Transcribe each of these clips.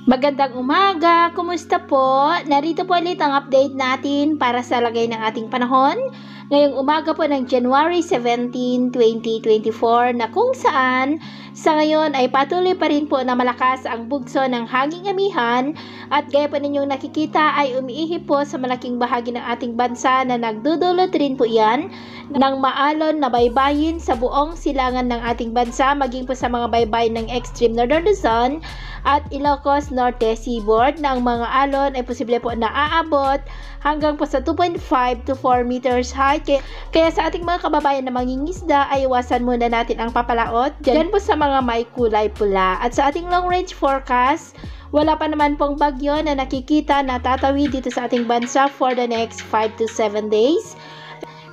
Magandang umaga! Kumusta po? Narito po ulit ang update natin para sa lagay ng ating panahon. Ngayong umaga po ng January 17, 2024 na kung saan sa ngayon ay patuloy pa rin po na malakas ang bugso ng hanging amihan at gaya po ninyong nakikita ay umiihip po sa malaking bahagi ng ating bansa na nagdudulot rin po yan ng maalon na baybayin sa buong silangan ng ating bansa maging po sa mga baybayin ng extreme northern Luzon at Ilocos Norte Seaboard na ang mga alon ay posible po na aabot hanggang po sa 2.5 to 4 meters high. Kaya sa ating mga kababayan na mangingisda ay iwasan muna natin ang papalaot dyan po sa mga may kulay pula. At sa ating long range forecast, wala pa naman pong bagyo na nakikita na tatawid dito sa ating bansa for the next 5 to 7 days.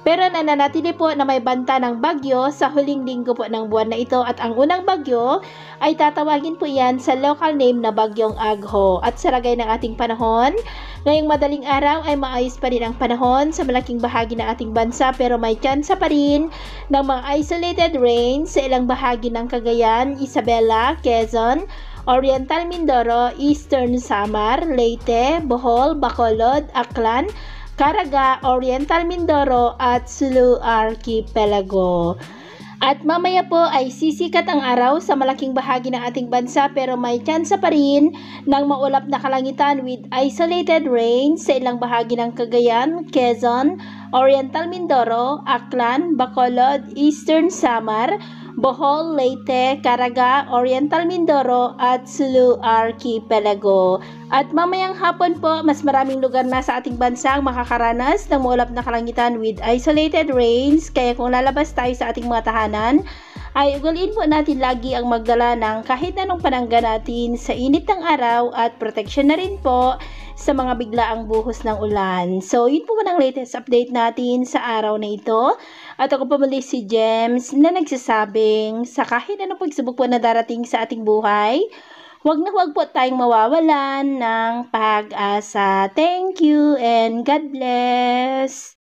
Pero nananatili po na may banta ng bagyo sa huling linggo po ng buwan na ito at ang unang bagyo ay tatawagin po yan sa local name na Bagyong Agho. At sa lagay ng ating panahon, ngayong madaling araw ay maayos pa rin ang panahon sa malaking bahagi ng ating bansa pero may tsansa pa rin ng mga isolated rain sa ilang bahagi ng Cagayan, Isabela, Quezon, Oriental Mindoro, Eastern Samar, Leyte, Bohol, Bacolod, Aklan, Caraga, Oriental Mindoro at Sulu Archipelago. At mamaya po ay sisikat ang araw sa malaking bahagi ng ating bansa pero may tsansa pa rin ng maulap na kalangitan with isolated rain sa ilang bahagi ng Cagayan, Quezon, Oriental Mindoro, Aklan, Bacolod, Eastern Samar, Bohol, Leyte, Caraga, Oriental Mindoro at Sulu Archipelago. At mamayang hapon po, mas maraming lugar na sa ating bansa ang makakaranas ng maulap na kalangitan with isolated rains. Kaya kung lalabas tayo sa ating mga tahanan, ay ugaliin po natin lagi ang magdala ng kahit anong panangga natin sa init ng araw at protection na rin po sa mga biglaang buhos ng ulan. So, yun po ang latest update natin sa araw na ito. At ako po muli si Gems na nagsasabing sa kahit anong pagsubok po na darating sa ating buhay, huwag na huwag po tayong mawawalan ng pag-asa. Thank you and God bless!